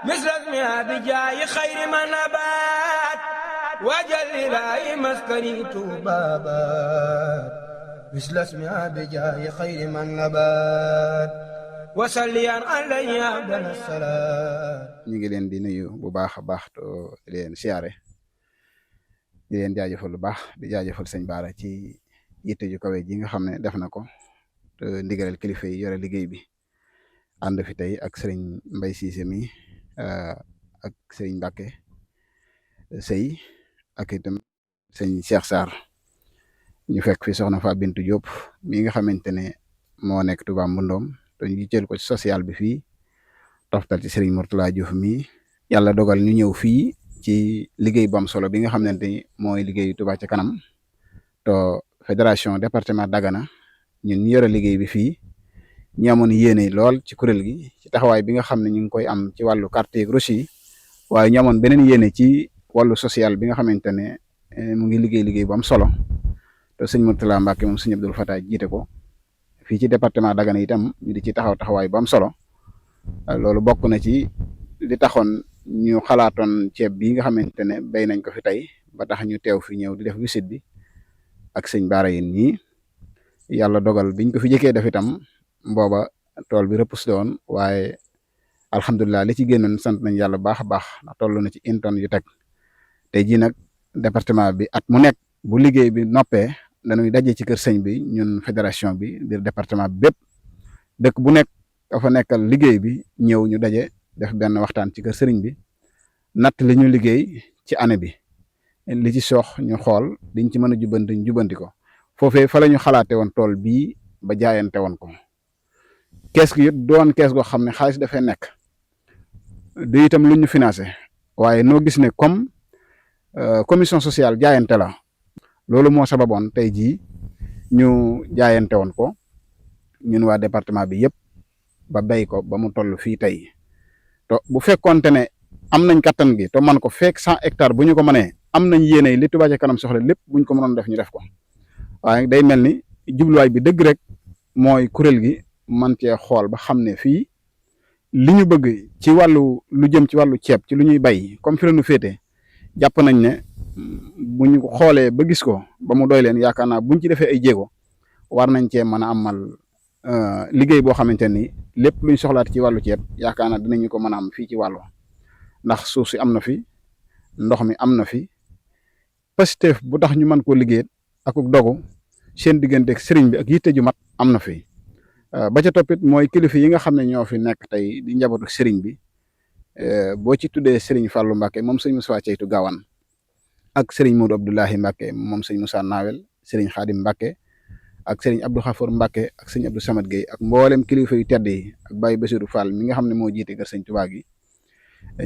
مثل اسمها بجاي خير ما نبات وجل إلهي مسكني بابات مثل اسمها بجاي خير ما نبات وسليا علي عبد الصلاة. ñu ngi leen di nuyu bu baax a baax te di leen siyaare di leen jaajëfal lu baax di jaajëfal sëñ Bara ci yitte ju kawe ji nga xam ne def na ko te ndigalal kilifa yi yore liggéey bi ànd fi tey ak sëriñ Mbay Siise mi ak sëriñ Mbàkke Sëy ak itam sëñ Cheikh Sarr ñu fekk fi soxna Fa Bintu Diop mi nga xamante ne moo nekk Touba Mbundoom te ñu jël ko ci social bi fii toftal ci sëriñ Mourtala Diouf mi yàlla dogal ñu ñëw fii ci liggéey bu am solo bi nga xamante ni mooy liggéey Touba ca kanam to fédération département Dagana ñun ñu yore liggéey bi fii ñu amoon yéene lool ci kuréel gi ci taxawaay bi nga xam ne ñu ngi koy am ci wàllu carte yeeg reçu yi waaye ñu amoon beneen yéene ci wàllu social bi nga xamante ne mu ngi liggéey bu am solo te sëñ Mourtala Mbacke moom sëñ Abdoul Fatah jiite ko fii ci département Dagana itam ñu di ci taxawaay bu am solo loolu bokk na ci li taxoon ñu xalaatoon ceeb bi nga xamante ne béy nañ ko fi tey ba tax ñu teew fi ñëw di def visite bi ak sëñ Bara yéen ñii yàlla dogal biñ ko fi jëkkee def itam booba tool bi repoussé woon waaye alhamdulilah li ci génnoon sant nañ yàlla baax a baax ndax toll na ci une tonne yu teg tey jii nag département bi at mu nekk bu liggéey bi noppee dañuy daje ci kër sëñ bi ñun fédération bi biir département bi bépp dëkk bu nekk dafa nekkal liggéey bi ñëw ñu daje def benn waxtaan ci kër sëriñ bi natt li ñu liggéey ci année bi li ci soox ñu xool diñ ci mën a jubanti ko foofee fa la ñu xalaate woon tool bii ba jaayante woon ko kees gi doon kees goo xam ne xaalis dafay nekk du itam lu ñu financé waaye noo gis ne comme commission sociale jaayante la loolu moo sababoon tey jii ñu jaayante woon ko ñun waa département bi yëpp ba béy ko ba mu toll fii tey to bu fekkoonte ne am nañ kattan gi to man ko fekk 100 hectares bu ñu ko mënee am nañ yéene li Touba ca kanam soxla lépp buñ ko mënoon def ñu def ko waaye day mel ni jubluwaay bi dëgg rek mooy kuréel gi man cee xool ba xam ne fii li ñu bëgg ci wàllu lu jëm ci wàllu ceeb ci lu ñuy bay comme fi la ñu féete jàpp nañ ne bu ñu ko xoolee ba gis ko ba mu doy leen yaakaar naa buñ ci defee ay jéego war nañ cee mën a amal liggéey boo xamante ni lépp luñ soxlaat ci wàllu ceeb yaakaar naa dinañu ko mën a am fii ci wàllu ndax suuf si am na fi ndox mi am na fi Pastef bu tax ñu mën koo liggéey ak dogu seen digganteeg sëriñ bi ak yitte ju mat am na fi ba ca toppit mooy kilifa yi nga xam ne ñoo fi nekk tey di njabootu sëriñ bi boo ci tuddee sëriñ Fallou Mbacke moom sëñ Moussa Ceytu Gawane ak sëriñ Modou Abdoulahi Mbacke moom sëñ Moussa Nawel sëriñ Khadim Mbacke ak sëriñ Abdou Khafour Mbacke ak sëñ Abdou Samad Gueye ak mboolem kilifa yu tedd yi ak Baye Bassirou Fall mi nga xam ne moo jiite kër sëñ Touba gi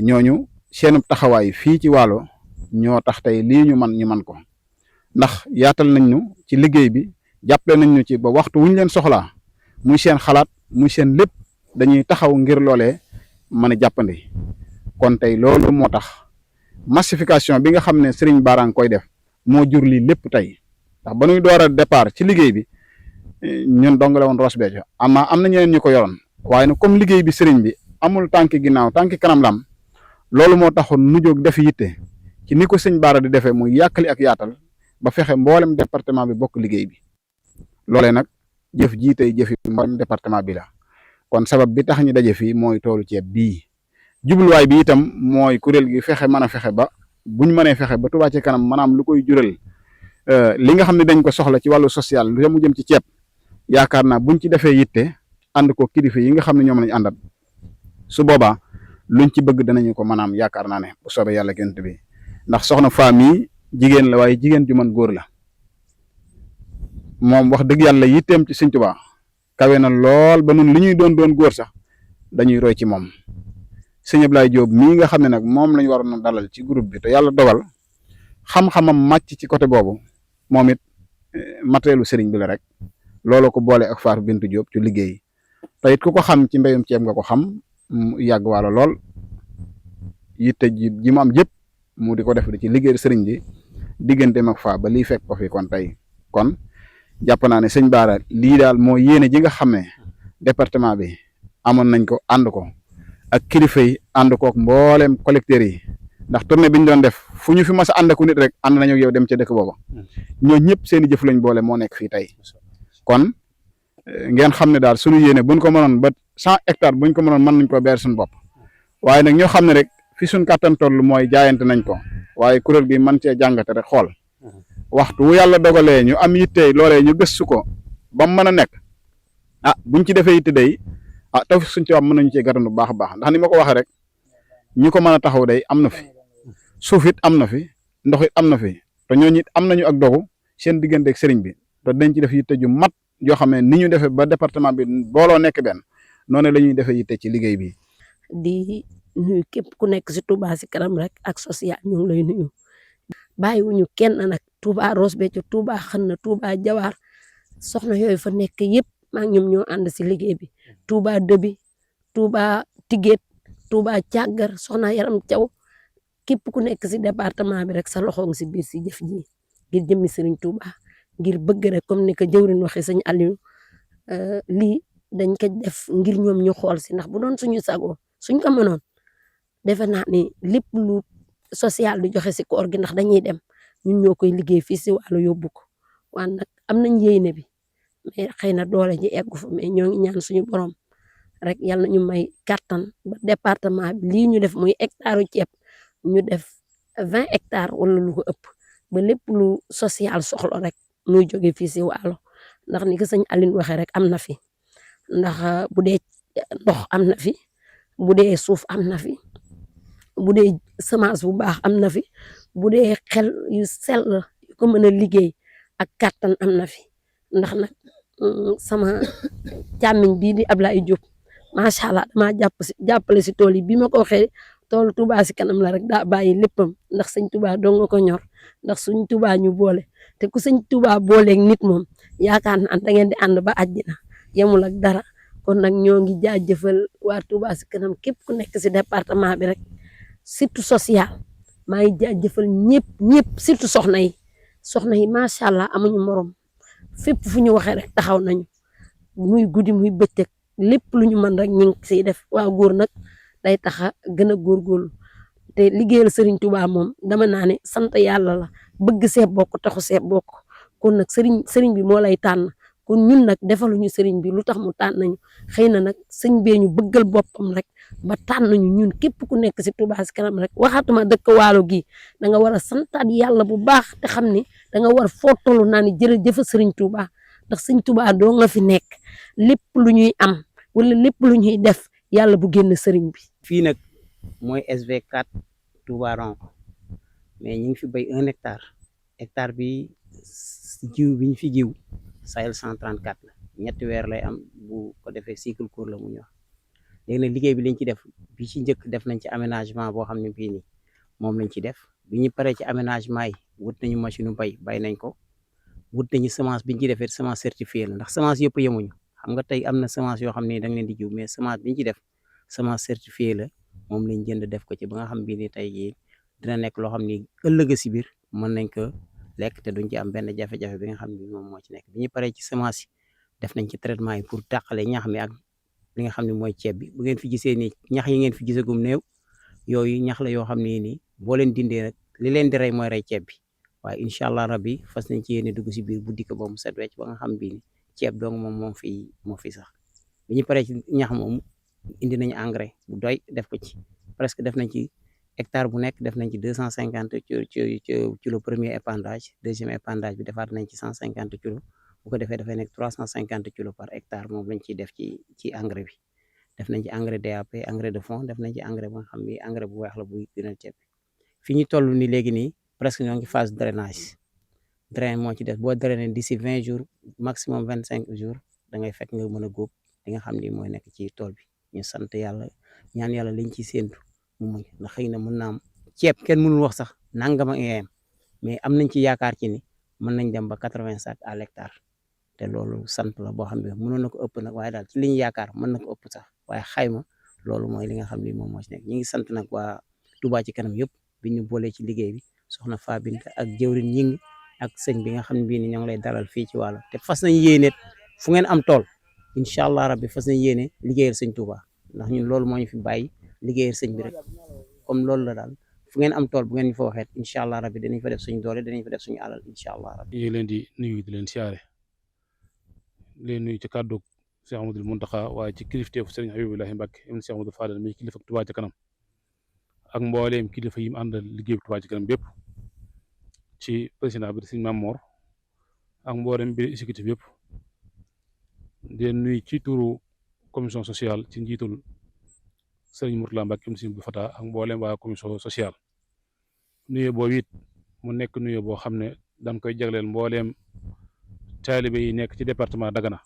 ñooñu seenub taxawaay fii ci Waalo ñoo tax tey lii ñu man ko ndax yaatal nañ ñu ci liggéey bi jàppale nañ ñu ci ba waxtu wuñ leen soxlaa muy seen xalaat muy seen lépp dañuy taxaw ngir loolee mën a jàppandi kon tey loolu moo tax massification bi nga xam ne Serigne Bara nga koy def moo jur lii lépp tey ndax ba ñuy door a départ ci liggéey bi ñun dong la woon Ross Béthio am na ñeneen ñu ko yoroon waaye nag comme liggéey bi Serigne bi amul tànki ginnaaw tànki kanam lam loolu moo taxoon nu jóg def yitte ci ni ko sëñ Bara di defee muy yàkkali ak yaatal ba fexe mboolem département bi bokk liggéey bi loolee nag jëf jii tey jëfi mboolem département bi la kon sabab bi tax ñu daje fii mooy toolu ceeb bii jubluwaay bi itam mooy kuréel gi fexe mën a fexe ba buñ mënee fexe ba Touba ca kanam maanaam lu koy jural li nga xam ne dañ ko soxla ci wàllu social lu mu jëm ci ceeb yaakaar naa buñ ci defee yitte ànd ko kilifa yi nga xam ne ñoom lañ àndat su boobaa luñ ci bëgg danañu ko maanaam yaakaar naa ne bu soobee yàlla gént bi ndax soxna famille jigéen la waaye jigéen ju mën góor la moom wax dëgg yàlla yitteem ci Sëñ Tuubaa kawe na lool ba nun li ñuy doon góor sax dañuy roy ci moom sëñ Ablaye Diop mii nga xam ne nag moom lañ waroon a dalal ci groupe bi te yàlla dogal xam-xamam màcc ci côté boobu moom it matérielu sëriñ bi la rek loolu ko boole ak Fatou Bintou Diop ci liggéey te it ku ko xam ci mbéyum ceeb nga ko xam yàgg waalo lool yitte ji mu am yëpp mu di ko def ci liggéey sëriñ bi digganteem ak fa ba lii fekk ko fi kon tey kon jàpp naa ne sëñ Bara lii daal moo yéene ji nga xam ne département bi amoon nañ ko ànd ko ak kilifa yi ànd kook mbooleem collecteurs yi ndax tournée bi ñu doon def fu ñu fi mas a ànd ak nit rek ànd nañu ak yow dem ca dëkk booba ñoo ñëpp seen i jëf lañ boole moo nekk fii tey kon ngeen xam ne daal suñu yéene buñ ko mënoon ba 100 hectares buñ ko mënoon mën nañ ko beer suñu bopp waaye nag ñoo xam ne rek fi suñ kàttan toll mooy jaayante nañ ko waaye kuréel gi mën cee jàngate rek xool waxtu wu yàlla dogalee ñu am yitte loolee ñu gëstu ko ba mu mën a nekk buñ ci defee yitte day taw suñ ci wax mën nañu cee gàttandu bu baax a baax ndax ni ma ko waxee rek ñi ko mën a taxaw day am na fi suuf it am na fi ndox it am na fi te ñooñu it am nañu ak dogu seen digganteeg sëriñ bi te dañ ci def yitte ju mat yoo xam ne ni ñu defee ba département bi booloo nekk benn noonu la ñuy defee yitte ci liggéey bi. di nuyu képp ku nekk si Touba si kanam rek ak social ñu ngi lay nuyu bàyyiwuñu kenn nag Touba Ross Béthio Touba Xënna Touba Jawaar soxna yooyu fa nekk yëpp maa ngi ñoom ñoo ànd si liggéey bi Touba Dëbi Touba Tigéet Touba Càggar soxna Yaram Thiaw képp ku nekk si département bi rek sa loxo ngi si biir si jëf ji ngir jëmmi Sëriñ Touba ngir bëgg rek comme ni ko jëwriñ waxee sëñ Aliou lii dañ ko def ngir ñoom ñu xool si ndax bu doon suñu sago suñ ko mënoon defe naa ni lépp lu social di joxe si koor gi ndax dañuy dem ñun ñoo koy liggéey fii si wàllu yóbbu ko waaye nag am nañ yéene bi mais xëy na doole ji eggu fa mais ñoo ngi ñaan suñu borom rek yàlla ñu may kattan ba département bi lii ñu def muy hectare ceeb ñu def 20 hectares wala lu ko ëpp ba lépp lu social soxla rek muy jóge fii si Waalo ndax ni ko sëñ Aline waxee rek am na fi ndax bu dee ndox am na fi bu dee suuf am na fi bu dee semence bu baax am na fi bu dee xel yu sell yu ko mën a liggéey ak kattan am na fi ndax nag sama càmmiñ bii di Ablaye Diop macha allah damaa jàppale si tool yi bi ma ko waxee toolu Touba si kanam la rek daa bàyyi léppam ndax sëñ Touba dong nga ko ñor ndax suñ Touba ñu boole te ku sëñ Touba booleeg nit moom yaakaar naa da ngeen di ànd ba àjjina yemul ak dara kon nag ñoo ngi jaajëfal waa Touba si kanam képp ku nekk si département bi rek surtout social maa ngi jaajëfal ñëpp surtout soxna yi macha allah amuñu morom fépp fu ñu waxee rek taxaw nañu muy guddi muy bëccëg lépp lu ñu mën rek ñu ngi siy def waa góor nag day taxa gën a góorgóorlu te liggéeyal Serigne Touba moom dama naa ne sant yàlla la bëgg see bokk taxu see bokk kon nag Serigne bi moo lay tànn kon ñun nag defaluñu Serigne bi lu tax mu tànn nañu xëy na nag sëñ bee ñu bëggal boppam rek ba tànn ñu ñun képp ku nekk si Touba si kanam rek waxatuma dëkk Waalo gi da nga war a santaat yàlla bu baax te xam ni da nga war foo toll naa ni jërëjëf Serigne Touba ndax sëñ Touba doo nga fi nekk lépp lu ñuy am wala lépp lu ñuy def yàlla bu génn Serigne bi. fii nag mooy SV4 Touba Ronk mais ñu ngi fi béy 1 hectare bi jiw bi ñu fi jiw Sahel 134 la ñetti weer lay am bu ko defee cycle court la mu ñor léegi nag liggéey bi lañ ci def bi ci njëkk def nañ ci aménagement boo xam ne bii nii moom lañ ci def bi ñu paree ci aménagement yi wut nañu machine bay nañ ko wut nañu semence bi ñu ci defee semence certifiée la ndax semence yëpp yemuñu xam nga tey am na semence yoo xam ne da nga leen di jiw mais semence bi ñu ci def semence certifiée la moom lañ jënd def ko ci ba nga xam bii ni tey jii dina nekk loo xam ni ëllëg si biir mën nañ ko lekk te duñ ci am benn jafe-jafe bi nga xam ne moom moo ci nekk bi ñu paree ci semence yi def nañ ci traitement yi pour tàqale ñax mi ak li nga xam ne mooy ceeb bi bu ngeen fi gisee ni ñax yi ngeen fi gisagum néew yooyu ñax la yoo xam ne nii boo leen dindee rek li leen di rey mooy rey ceeb bi waaye incha allah rabbi fas nañ ci yéene dugg si biir buddi ko ba mu set wecc ba nga xam bii ni ceeb dong moom moo fi sax bi ñu paree ci ñax moom indi nañu engrais bu doy def ko ci presque def nañ ci hectare bu nekk def nañ ci 250 ci le premier épandage deuxième épandage bi defaat nañ ci 150 kilos bu ko defee dafay nekk 350 kilos par hectare moom lañ ciy def ci engrais bi def nañ ci engrais DAP engrais de fond def nañ ci engrais bu nga xam ni engrais bu weex la buy gënal ceeb bi fi ñu toll ni léegi nii presque ñoo ngi phase drainage drain moo ci def boo drainer d'ici 20 jours maximum 25 jours da ngay fekk nga mën a góob li nga xam ni mooy nekk ci tool bi ñu sant yàlla ñaan yàlla liñ ci séentu mu muñ ndax xëy na mën naa am ceeb kenn mënul wax sax nangama yem mais am nañ ci yaakaar ci ni mën nañ dem ba 80 sacs à l'hectare te loolu sant la boo xam ne mënoon na ko ëpp nag waaye daal ci li ñu yaakaar mën na ko ëpp sax waaye xayma loolu mooy li nga xam ni moom moo ci nekk ñi ngi sant nag waa Touba ci kanam yëpp bi ñu boolee ci liggéey bi soxna Fabinta ak jëwrin ñing ak sëñ bi nga xam ne bii ni ñoo ngi lay dalal fii ci Waalo te fas nañ yéene fu ngeen am tool incha allah rabbi fas nañ yéene liggéeyal sëñ Touba ndax ñun loolu moo ñu fi bàyyi liggéeyal sëñ bi rek comme loolu la daal fu ngeen am tool bu ngeen ñu fa waxee incha allah rabbi dinañ fa def suñu doole dinañ fa def suñu alal incha allah rabbi. ñu ngi leen di nuyu di leen siyaare leen nuyu ci kàddu Cheikh Amadou Mountakha waaye ci kilifteefu Serigne Habibullahi Mbacke ibn Cheikh Amadou Fadal mi kilifa Touba ca kanam ak mbooleem kilifa yi mu àndal liggéey bi Touba ca kanam bépp ci président bi Serigne Mamor ak mbooleem bi exécutif yëpp di leen nuyu ci turu commission sociale ci njiitul Serigne Mourtala Mbacke ibn Serigne Abdou Fatah ak mbooleem waa commission sociale nuyu boobu it mu nekk nuyu boo xam ne dañ koy jagleel mbooleem taalibe yi nekk ci département Dagana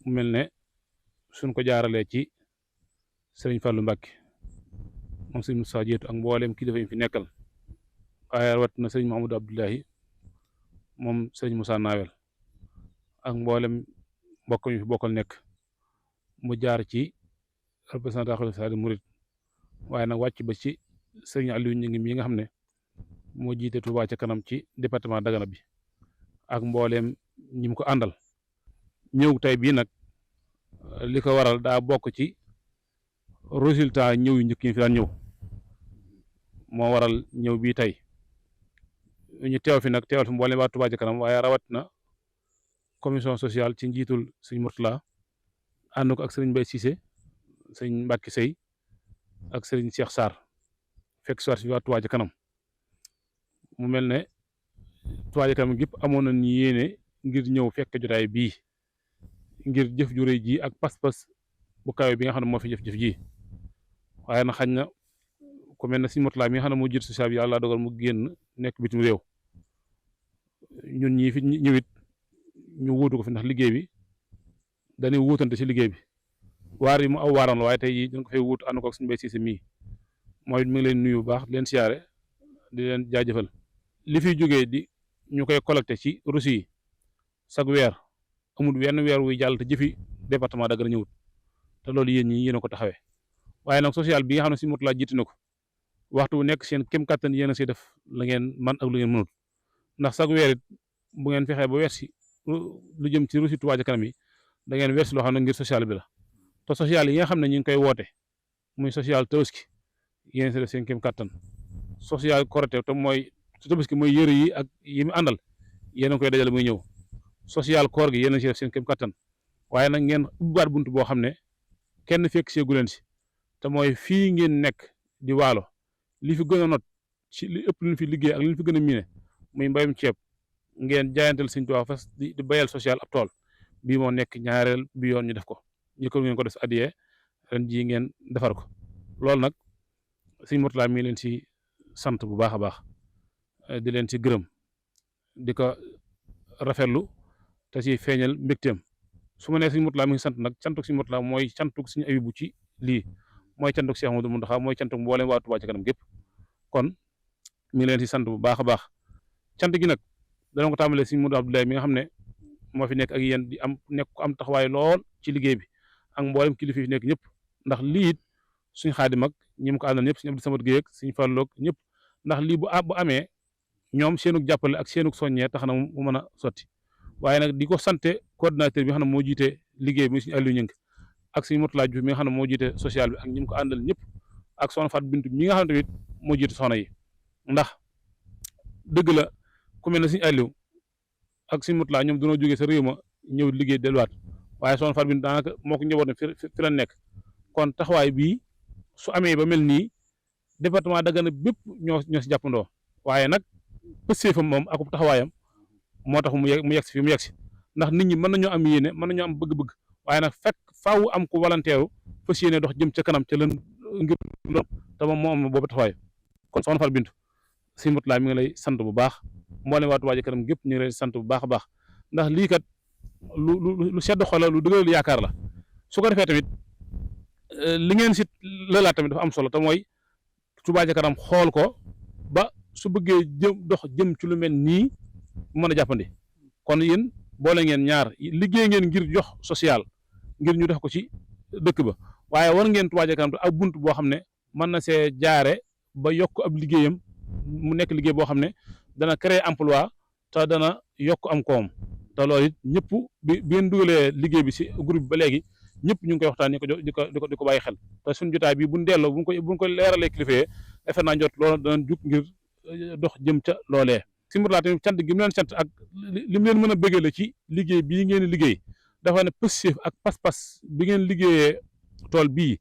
mu mel ne suñ ko jaaralee ci Serigne Fallou Mbacke moom Serigne Moussa Diétu ak mbooleem kilifa yi fi nekkal waaye wat na Serigne Mahamadou Abdoulahi moom Serigne Moussa Nawel ak mboolem mbokk mi fi bokkal nekk mu jaar ci représentant xalifa di murid waaye nag wàcc ba ci Serigne Aliou ñi ngi mi nga xam ne moo jiite Touba ca kanam ci département Dagana bi ak mbooleem ñi mu ko àndal ñëw tey bii nag li ko waral daa bokk ci résultat ñëw yu njëkk yi fi daan ñëw moo waral ñëw bii tey ñu teew fi nag teewal fi mbooleem waa Touba ca kanam waaye rawat na commission sociale ci njiitul sëñ Mourtala ànd ko ak sëriñ Mbaye Cissé sëñ Mbacke Sey ak sëriñ Cheikh Sarr fekk soir fi waa Touba ca kanam mu mel ne Touba ca kanam gépp amoon nañ yéene ngir ñëw fekk jotaay bii ngir jëf ju rëy ji ak pas-pas bu kawe bi nga xam ne moo fi jëf-jëf ji waaye na xañ na ku mel ne sëñ Mourtala mi nga xam ne moo jiitu social bi yàlla dogal mu génn nekk bitim réew ñun ñii fi ñëwit ñu wuutu ko fi ndax liggéey bi dañuy wuutante ci liggéey bi waar yi mu aw waaram la waaye tey jii dañ ko fay wuutu ànd ko ak suñu Mbay Siise mii mooy mi ngi leen nuyu bu baax di leen siyaare di leen jaajëfal li fiy jógee di ñu koy collecté ci Russie yi chaque weer amul wenn weer wuy jàll te jëfi département Dagana ñëwut te loolu yéen ñi yéen a ko taxawee waaye nag social bi nga xam ne si Mourtala jiite na ko waxtu bu nekk seen kem kattan yéen a siy def la ngeen man ak lu ngeen mënut ndax chaque weer it bu ngeen fexee ba weer si lu jëm ci Russie Touba ca kanam yi da ngeen weer si loo xam ne ngir social bi la te social yi nga xam ne ñu ngi koy woote muy social Tabaski yéen si def seen kem kattan social Korité te mooy Tabaski mooy yëre yi ak yi mu àndal yéen a koy dajale muy ñëw social koor gi yéen a si def seen kem kattan waaye nag ngeen ubbaat bunt boo xam ne kenn fekk seegu leen si te mooy fii ngeen nekk di waalo li fi gën a not ci li ëpp lu fi liggéey ak li fi gën a miine muy mbayum ceeb ngeen jaayantal Sëñ Tuubaa fas di bayal social ab tool bii moo nekk ñaareel bi yoon ñu def ko njëkkoon ngeen ko def adiyee ren jii ngeen defar ko loolu nag Sëñ Mourtala mi leen ci sant bu baax a baax di leen ci gërëm di ko rafetlu te ci feeñal mbégteem su ma nee Sëñ Mourtala mi ngi sant nag cantuk Sëñ Mourtala mooy cantuk Sëñ Abibu ci lii mooy cantuk Cheikh Amadou Mountakha mooy cantuk mboolem waa Touba ca kanam gépp kon mi ngi leen ci sant bu baax a baax cant gi nag dana ko tàmbalee Sëñ Modou Abdoulaye mi nga xam ne moo fi nekk ak yéen di am nekk ko am taxawaay lool ci liggéey bi ak mboolem kilifa yi nekk ñëpp ndax lii it suñ Xaadim ak ñi mu ko àndal ñëpp suñu Abdou Samad Guèye ak suñ Fallu ak ñëpp ndax lii bu amee ñoom seenug jàppale ak seenug soññee tax na mu mën a sotti waaye nag di ko sante coordinateur bi nga xam ne moo jiite liggéey bi suñu Aliou Ñëng ak suñu Mourtala Diouf mi nga xam ne moo jiite social bi ak ñi mu ko àndal ñëpp ak soxna Fatou Bintou mi nga xam ne tamit moo jiite soxna yi ndax dëgg la ku mel ne suñu Aliou ak suñu Mourtala ñoom dañoo jógee sa réew ma ñëw liggéey delluwaat waaye soxna Fatou Bintou daanaka moo ko njaboot ne fi la nekk kon taxawaay bii su amee ba mel nii département Dagana bépp ñoo si jàppandoo waaye nag pëstéefam moom ak taxawaayam moo tax mu yegg si fi mu yegg si ndax nit ñi mën nañoo am yéene mën nañoo am bëgg-bëgg waaye nag fekk faaw am ko volontaire fas yéene dox jëm ca kanam ca leen ngir lool te moom moo am boobu taxawaay kon soxna Fatou Bintou Sëñ Mourtala mi ngi lay sant bu baax mboolem waa Touba ca kanam gépp ñu ngi lay sant bu baax a baax ndax lii kat lu sedd xol la lu dëgëral yaakaar la su ko defee tamit li ngeen si lëlaat tamit dafa am solo te mooy Touba ca kanam xool ko ba su bëggee dox jëm ci lu mel nii mën a jàppandi kon yéen boole ngeen ñaar liggéey ngeen ngir jox social ngir ñu def ko ci dëkk ba waaye war ngeen Touba ca kanam ab bunt boo xam ne mën na see jaare ba yokk ab liggéeyam mu nekk liggéey boo xam ne dana créer emploi te dana yokk am koom te loolu it ñëpp bi ngeen dugalee liggéey bi si groupe bi ba léegi ñëpp ñu ngi koy waxtaan di ko bàyyi xel te suñu jotaay bi buñ delloo buñ ko leeralee kilifa yi defe naa jot loolu danañ jug ngir dox jëm ca loolee si murlaa tamit cant gi mu leen sant ak li mu leen mën a bëggale ci liggéey bii ngeen liggéey dafa ne positif ak pas-pas bi ngeen liggéeyee tool bii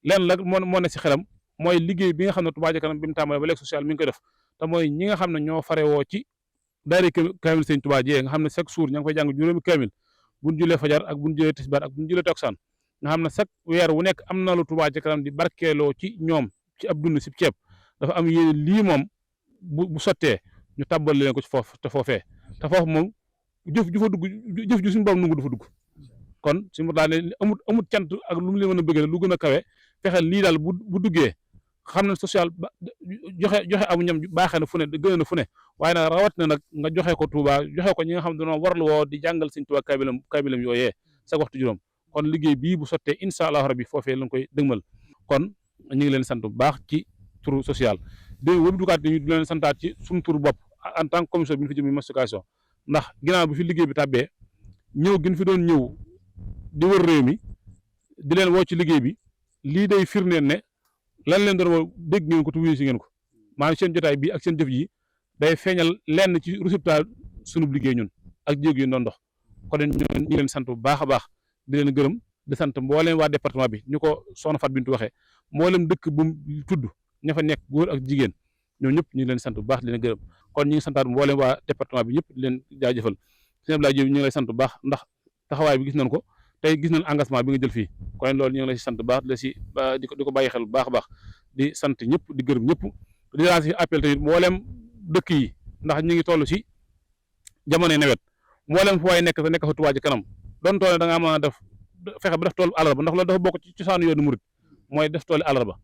lenn la moo ne si xelam mooy liggéey bi nga xam ne Touba Ca Kanam bi mu tàmbalee ba léegi social mi ngi koy def te mooy ñi nga xam ne ñoo farewoo ci daari kaamil sëñ Touba jiyee nga xam ne chaque jour ña ngi fay jàng juróomi kaamil buñ julee fajar ak buñ julee tisbaar ak buñ julee takusaan nga xam ne chaque weer wu nekk am na lu Touba Ca Kanam di barkeeloo ci ñoom ci ab dund si ceeb dafa am yéene lii moom bu sottee ñu tàbbal leen ko ci foofu te foofee te foofu moom jëf ju fa dugg jëf ju suñu borom nungu du fa dugg kon suñu daal ne amut cant ak lu mu leen mën a bëggee lu gën a kawe fexeel lii daal bu duggee xam ne social joxe amu ñam baaxee na fu ne gën na fu ne waaye nag rawat na nag nga joxe ko Touba joxe ko ñi nga xam ne dañoo warlu woo di jàngal sëñ Touba kabilam yooyee sa waxtu juróom kon liggéey bii bu sottee incha allah rabbi foofee lañ koy dëgmal kon ñu ngi leen sant bu baax ci turu social di wëbdukaat ñu di leen santaat ci suñu turu bopp en tant que commission bi ñu fi jëm mastication ndax ginnaaw bi fi liggéey bi tàbbee ñëw gi ñu fi doon ñëw di wër réew mi di leen woo ci liggéey bi lii day firndeel ne lan leen doon woo dégg ngeen ko te wuyu si ngeen ko maanaam seen jotaay bi ak seen jëf yi day feeñal lenn ci résultat sunub liggéey ñun ak jéego yi doon dox kon ñu leen sant bu baax a baax di leen gërëm di sant mbooleem waa département bi ñu ko Soxna Fat Bintu waxee mboolem dëkk bu mu tudd ña fa nekk góor ak jigéen ñoom ñëpp ñu ngi leen sant bu baax di leen gërëm kon ñu ngi santaat mboolem waa département bi ñëpp di leen jaajëfal sëñ Abdoulaye Diop ñu ngi lay sant bu baax ndax taxawaay bi gis nañ ko tey gis nañ engagement bi nga jël fii kon loolu ñu ngi lay sant bu baax di ko bàyyi xel bu baax a baax di sant ñëpp di gërëm ñëpp di lancer appel tamit mboolem dëkk yi ndax ñu ngi toll si jamonoy nawet mboolem fu waay nekk te nekk fa Touba Ca Kanam doon tool da ngaa mën a def fexe ba def toolu àllarba ndax loolu dafa bokk ci cosaanu yoonu murit mooy def toolu àllarba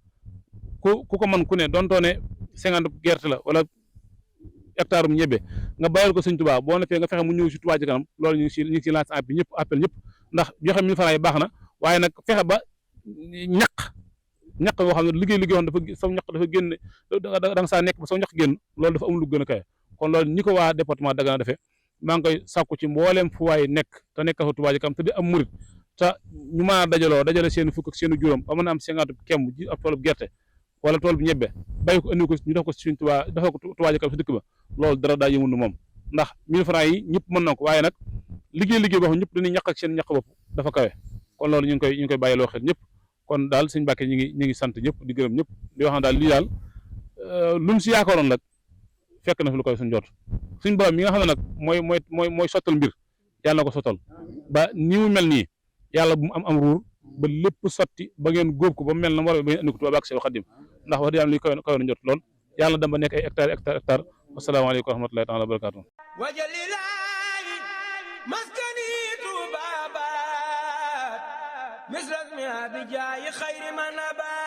ku ko mën ku ne doon toone 50 gerte la wala hectare um ñebe nga bàyyil ko sëñ Touba boo nekkee nga fexe mu ñëw si Touba Ca Kanam loolu ñu ngi si lancer appel ñëpp ndax joxe 1000 francs yi baax na waaye nag fexe ba ñaq boo xam ne liggéey woon dafa saw ñaq dafa génn da nga saa nekk ba saw ñaq génn loolu dafa amul lu gën a kawe kon loolu ñi ko waa département Dagana defee maa ngi koy sàkku ci mbooleem fu waay nekk te nekk fa Touba Ca Kanam te di am murit te ñu mën a dajale seen fukk ak seen juróom ba mën a am 50 kemb ji ab toolub gerte wala tool bu ñebbe bàyyi ko andi ko ñu def ko suñ Touba defal ko Touba Ca Kanam si dëkk ba loolu dara daa yëngu moom ndax 1000 francs yi ñëpp mën na ko waaye nag liggéey boo xam ñëpp dañuy ñaq ak seen ñaq bopp dafa kawe kon loolu ñu ngi koy bàyyiloo xel ñëpp kon daal sëñ Mbàkke ñu ngi sant ñëpp di gërëm ñëpp di wax daal lii daal luñ si yaakaaroon nag fekk na fi lu koy suñ jot suñ borom mi nga xam ne nag mooy sottal mbir yàlla na ko sottal ba ni mu mel nii yàlla bu mu am ruur ba lépp sotti ba ngeen góob ko ba mel na war a ba ngeen andi ko Tuubaa ak Seex Xaadim ndax wax dëgg yàlla luy kawe na jot lool yàlla dem ba nekk ay hectare wasalaamaaleykum wa rahmatullahi taala wa barakaatu wajalilaayi maskani Tuubaa baat misras mi abijaayi xayri man abaat